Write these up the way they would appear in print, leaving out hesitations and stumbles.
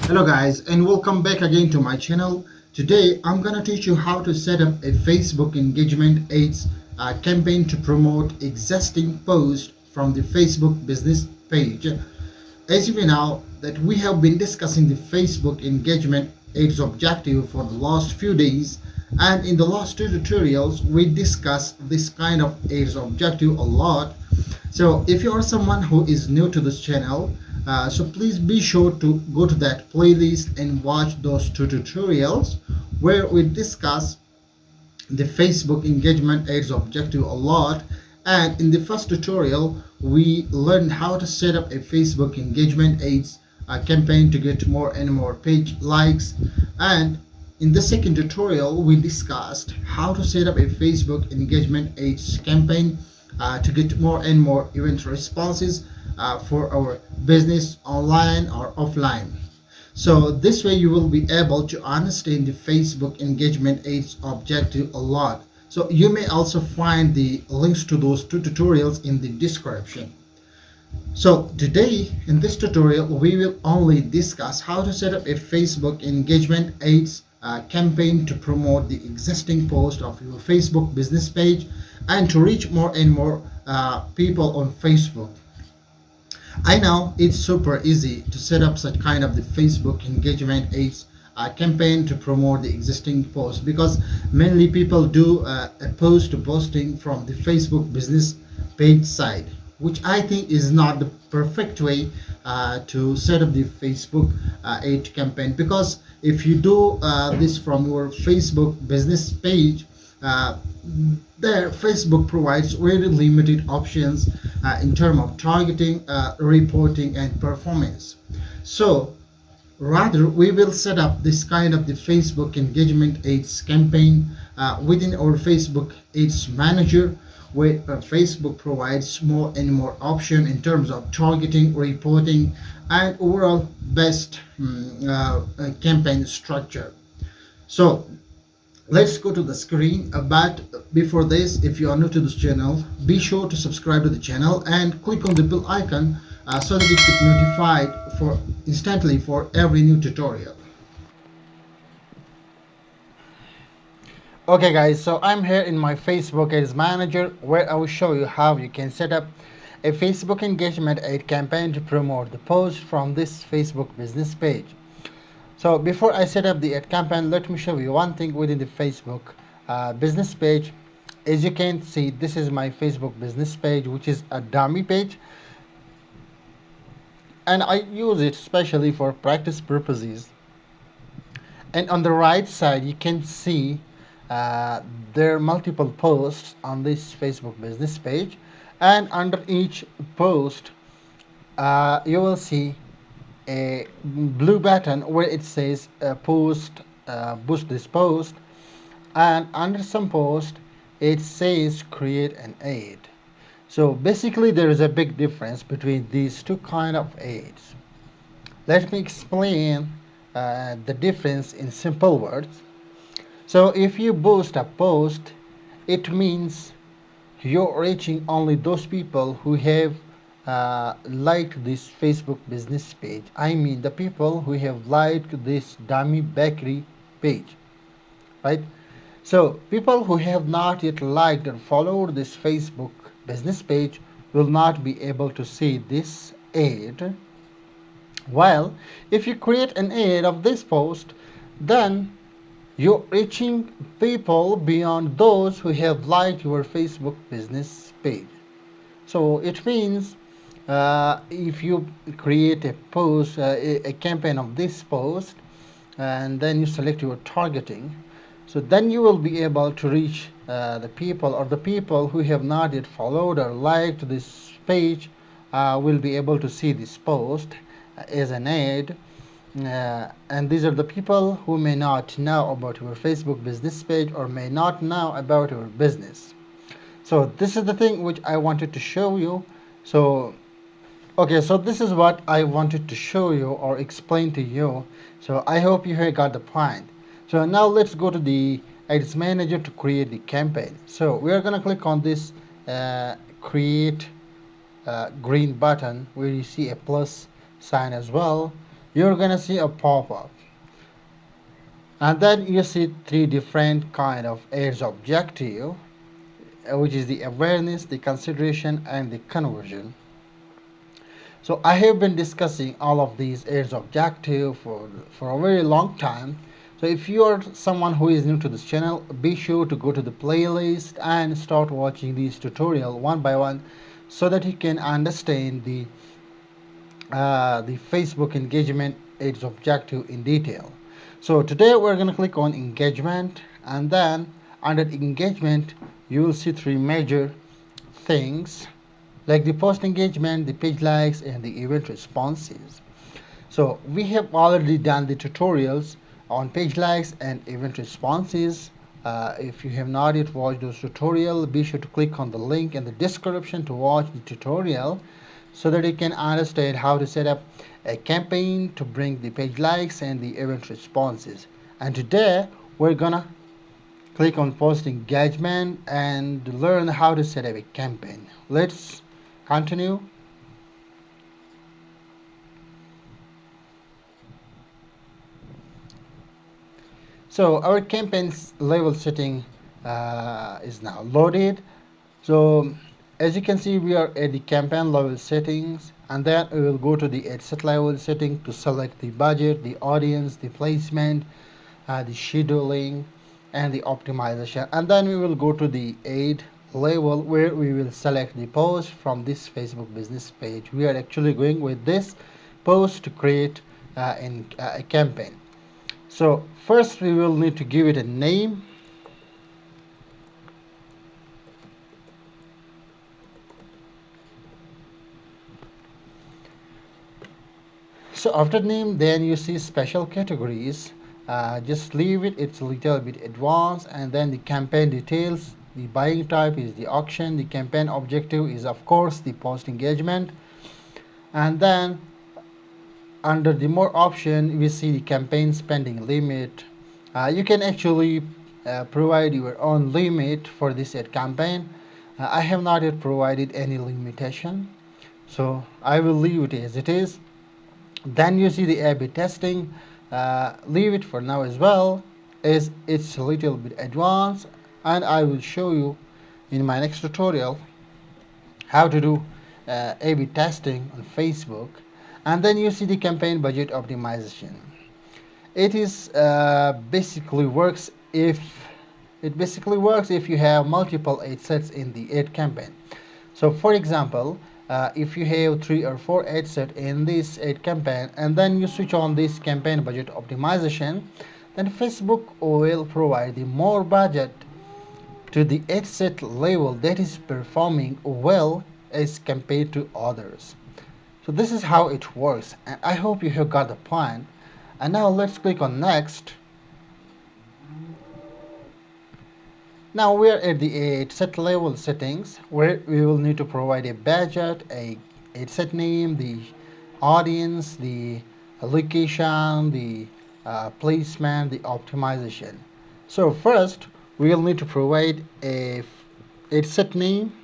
Hello guys, and welcome back again to my channel. Today I'm gonna teach you how to set up a Facebook engagement ads campaign to promote existing posts from the Facebook business page. As you may know that we have been discussing the Facebook engagement ads objective for the last few days, and in the last two tutorials we discussed this kind of ads objective a lot. So if you are someone who is new to this channel, so please be sure to go to that playlist and watch those two tutorials where we discuss the Facebook engagement ads objective a lot. And in the first tutorial, we learned how to set up a Facebook engagement ads campaign to get more and more page likes. And in the second tutorial, we discussed how to set up a Facebook engagement ads campaign to get more and more event responses for our business online or offline. So this way you will be able to understand the Facebook engagement ads objective a lot. So you may also find the links to those two tutorials in the description. So today in this tutorial we will only discuss how to set up a Facebook engagement ads campaign to promote the existing post of your Facebook business page and to reach more and more people on Facebook. I know it's super easy to set up such kind of the Facebook engagement ads campaign to promote the existing post, because mainly people do a post to posting from the Facebook business page side, which I think is not the perfect way to set up the Facebook ad campaign. Because if you do this from your Facebook business page, uh, there Facebook provides very limited options in terms of targeting, reporting, and performance. So rather, we will set up this kind of the Facebook engagement ads campaign within our Facebook ads manager, where Facebook provides more and more option in terms of targeting, reporting, and overall best campaign structure. So let's go to the screen, but before this, if you are new to this channel, be sure to subscribe to the channel and click on the bell icon so that you get notified for instantly for every new tutorial. Okay guys, so I'm here in my Facebook Ads Manager, where I will show you how you can set up a Facebook engagement ad campaign to promote the post from this Facebook business page. So before I set up the ad campaign, let me show you one thing within the Facebook business page. As you can see, this is my Facebook business page, which is a dummy page, and I use it especially for practice purposes. And on the right side, you can see uh, there are multiple posts on this Facebook business page, and under each post, you will see a blue button where it says boost this post, and under some post it says create an ad. So basically there is a big difference between these two kind of ads. Let me explain the difference in simple words. So if you boost a post, it means you're reaching only those people who have liked this Facebook business page. I mean the people who have liked this dummy bakery page, right? So people who have not yet liked or followed this Facebook business page will not be able to see this ad. While if you create an ad of this post, then you're reaching people beyond those who have liked your Facebook business page. So it means if you create a post, a campaign of this post, and then you select your targeting, so then you will be able to reach the people, or the people who have not yet followed or liked this page will be able to see this post as an ad. And these are the people who may not know about your Facebook business page or may not know about your business. So this is the thing which I wanted to show you. So okay, so this is what I wanted to show you or explain to you. So I hope you have got the point. So now let's go to the Ads Manager to create the campaign. So we are going to click on this create green button where you see a plus sign as well. you're gonna see a pop-up, and then you see three different kind of ads objective, which is the awareness, the consideration, and the conversion. So I have been discussing all of these areas of objective for a very long time. So if you are someone who is new to this channel, be sure to go to the playlist and start watching these tutorials one by one so that you can understand the Facebook engagement areas objective in detail. So today we're going to click on engagement, and then under engagement you will see three major things like the post engagement, the page likes, and the event responses. So we have already done the tutorials on page likes and event responses. If you have not yet watched those tutorials, be sure to click on the link in the description to watch the tutorial so that you can understand how to set up a campaign to bring the page likes and the event responses. And today we're gonna click on post engagement and learn how to set up a campaign. Let's continue. So our campaign's level setting is now loaded. So as you can see, we are at the campaign level settings, and then we will go to the ad set level setting to select the budget, the audience, the placement, the scheduling, and the optimization. And then we will go to the ad level where we will select the post from this Facebook business page. We are actually going with this post to create a campaign. So first we will need to give it a name. So after name, then you see special categories. Just leave it, it's a little bit advanced. And then the campaign details, the buying type is the auction, the campaign objective is of course the post engagement. And then under the more option, we see the campaign spending limit. You can actually provide your own limit for this ad campaign. I have not yet provided any limitation, so I will leave it as it is. Then you see the A/B testing. Leave it for now as well, as it's a little bit advanced, and I will show you in my next tutorial how to do A/B testing on Facebook. And then you see the campaign budget optimization. It is basically works if you have multiple ad sets in the ad campaign. So for example, if you have 3 or 4 ad set in this ad campaign, and then you switch on this campaign budget optimization, then Facebook will provide the more budget to the ad set level that is performing well as compared to others. So this is how it works, and I hope you have got the point. And now let's click on next. Now we are at the ad set level settings, where we will need to provide a budget, a ad set name, the audience, the location, the placement, the optimization. So first we will need to provide a ad set name.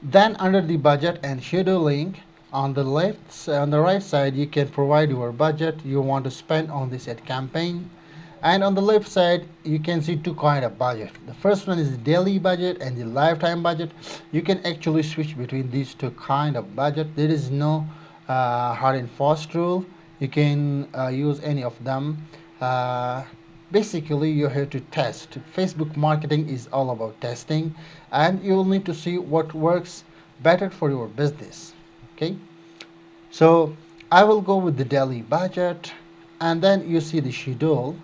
Then under the budget and scheduling, on the right side, you can provide your budget you want to spend on this ad campaign. And on the left side, you can see two kind of budget. The first one is the daily budget and the lifetime budget. You can actually switch between these two kind of budget. There is no hard and fast rule. You can use any of them. Basically, you have to test. Facebook marketing is all about testing, and you will need to see what works better for your business. Okay, so I will go with the daily budget, and then you see the schedule.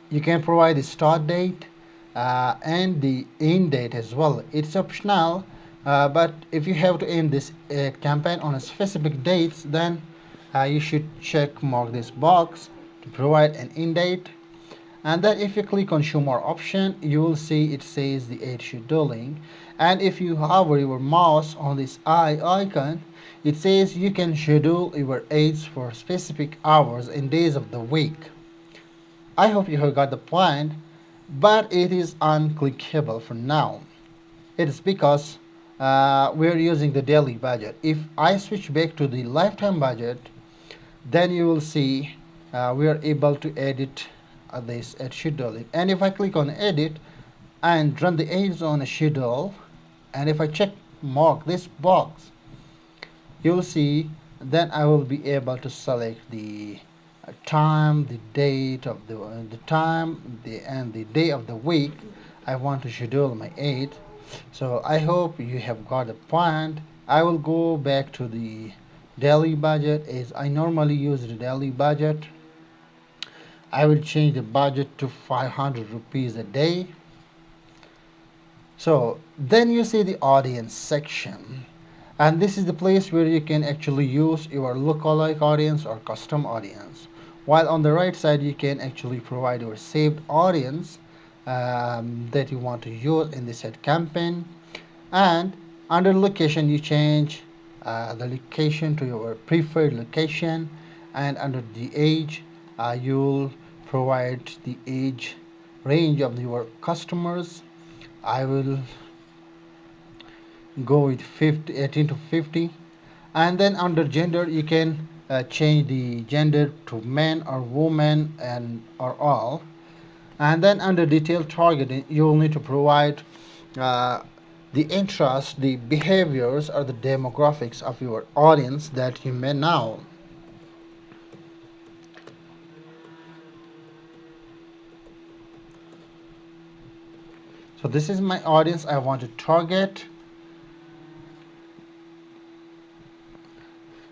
You can provide the start date and the end date as well. It's optional, but if you have to end this campaign on a specific date, then you should check mark this box to provide an end date. And then if you click on show more option, you will see it says the ad scheduling. And if you hover your mouse on this eye icon, it says you can schedule your ads for specific hours and days of the week. I hope you have got the point. but it is unclickable for now. It is because we're using the daily budget. If I switch back to the lifetime budget, then you will see we are able to edit this at schedule. And if I click on edit and run the ads on a schedule, and if I check mark this box, you will see then I will be able to select the time, the date of the time, and the day of the week I want to schedule my aid. So I hope you have got the point. I will go back to the daily budget as I normally use the daily budget. I will change the budget to 500 rupees a day. So then you see the audience section, and this is the place where you can actually use your lookalike audience or custom audience. While on the right side you can actually provide your saved audience that you want to use in this ad campaign. And under location you change the location to your preferred location, and under the age you'll provide the age range of your customers. I will go with 50, 18 to 50. And then under gender you can change the gender to men or woman and or all. And then under detailed targeting you will need to provide uh, the interest, the behaviors or the demographics of your audience that you may know. So this is my audience I want to target.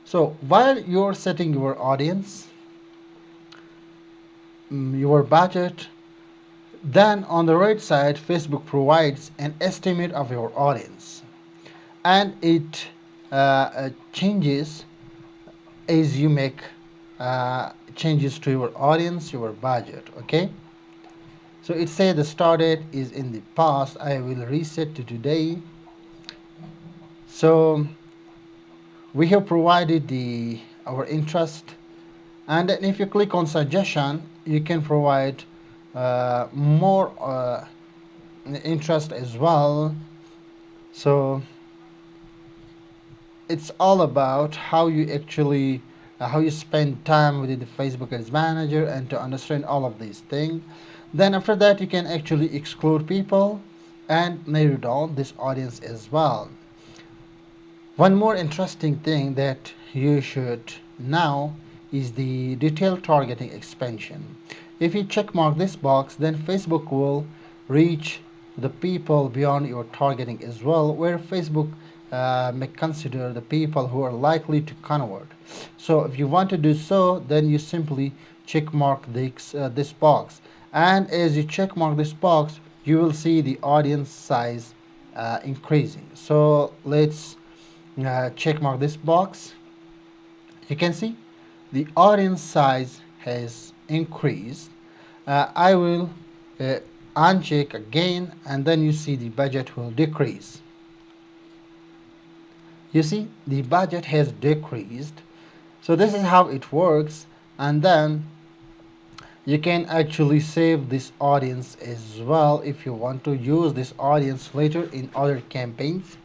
So while you're setting your audience, your budget, then on the right side Facebook provides an estimate of your audience, and it changes as you make changes to your audience, your budget. Okay, so it says the start date is in the past. I will reset to today. So we have provided the our interest, and then if you click on suggestion you can provide more interest as well. So it's all about how you actually how you spend time within the Facebook Ads Manager and to understand all of these things. Then after that you can actually exclude people and narrow down this audience as well. One more interesting thing that you should know is the detailed targeting expansion. If you check mark this box, then Facebook will reach the people beyond your targeting as well, where Facebook may consider the people who are likely to convert. So if you want to do so, then you simply check mark this box. And as you check mark this box, you will see the audience size increasing. So let's check mark this box. You can see the audience size has increased. I will uncheck again, and then you see the budget will decrease. You see the budget has decreased. So this is how it works. And then you can actually save this audience as well if you want to use this audience later in other campaigns.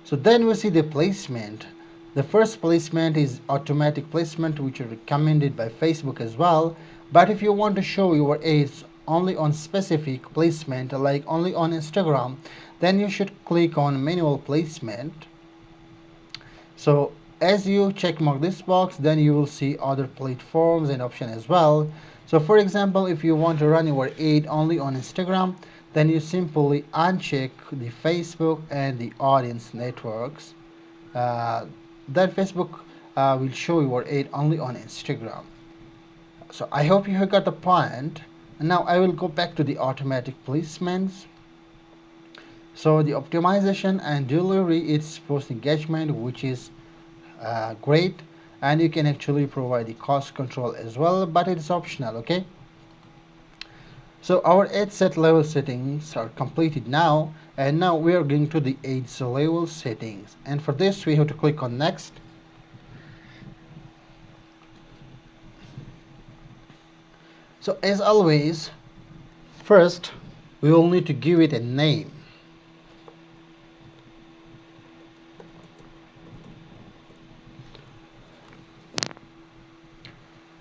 So then we see the placement. The first placement is automatic placement, which is recommended by Facebook as well. But if you want to show your ads only on specific placement, like only on Instagram, then you should click on manual placement. So as you check mark this box, then you will see other platforms and options as well. So for example, if you want to run your ad only on Instagram, then you simply uncheck the Facebook and the audience networks. Then Facebook will show your ad only on Instagram. So I hope you have got the point. And now I will go back to the automatic placements. So the optimization and delivery, it's post engagement, which is great, and you can actually provide the cost control as well, but it's optional. Okay, so our ad set level settings are completed now, and now we are going to the ads level settings, and for this we have to click on next. So as always, first We will need to give it a name.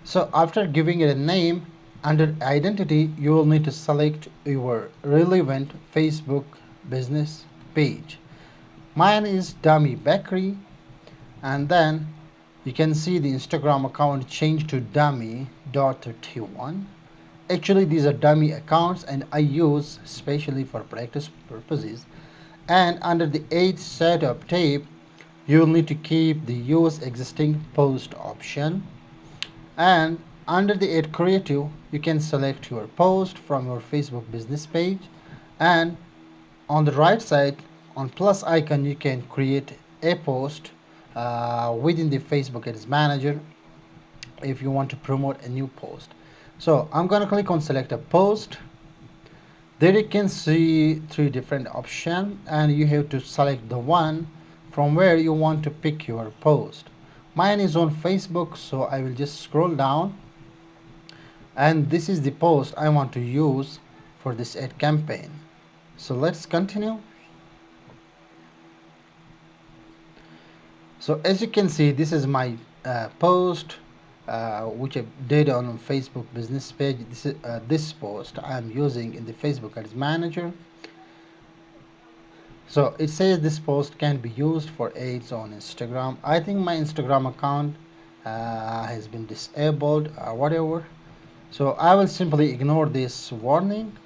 So after giving it a name, under identity, you will need to select your relevant Facebook business page. Mine is Dummy Bakery, and then you can see the Instagram account changed to dummy.31. Actually, these are dummy accounts and I use especially for practice purposes. And under the age setup tab, you will need to keep the use existing post option. And under the Add Creative, you can select your post from your Facebook business page. And on the right side, on plus icon, you can create a post within the Facebook Ads Manager if you want to promote a new post. So I'm going to click on select a post. There you can see three different options and you have to select the one from where you want to pick your post. Mine is on Facebook, so I will just scroll down, and this is the post I want to use for this ad campaign. So let's continue. So as you can see, this is my post which I did on Facebook business page. This post I'm using in the Facebook Ads Manager. So it says this post can be used for ads on Instagram. I think my Instagram account has been disabled or whatever. So I will simply ignore this warning.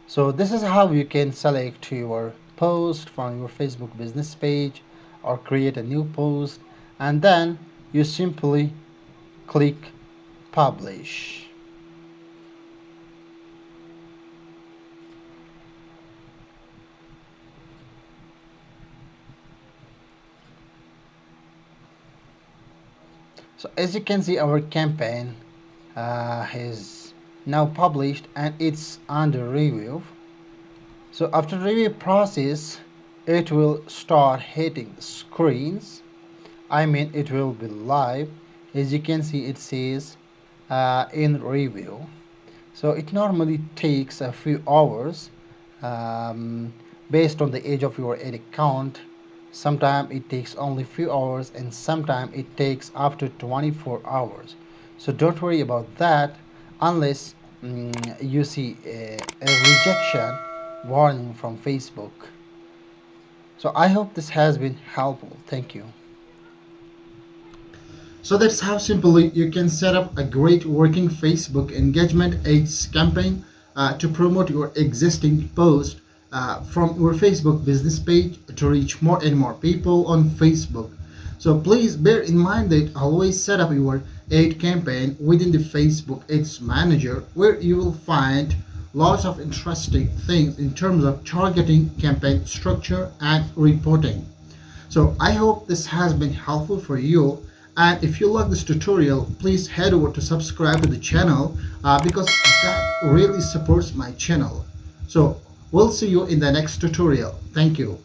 So this is how you can select your post from your Facebook business page or create a new post, and then you simply click publish. So as you can see, our campaign is now published and it's under review. So after review process, it will start hitting screens. I mean, it will be live. As you can see, it says in review. So it normally takes a few hours based on the age of your ad account. Sometimes it takes only few hours and sometimes it takes up to 24 hours. So don't worry about that unless you see a rejection warning from Facebook. So I hope this has been helpful. Thank you. So that's how simply you can set up a great working Facebook engagement ads campaign to promote your existing post from your Facebook business page to reach more and more people on Facebook. So please bear in mind that always set up your ad campaign within the Facebook Ads Manager, where you will find lots of interesting things in terms of targeting, campaign structure, and reporting. So I hope this has been helpful for you. And if you like this tutorial, please head over to subscribe to the channel because that really supports my channel. So we'll see you in the next tutorial. Thank you.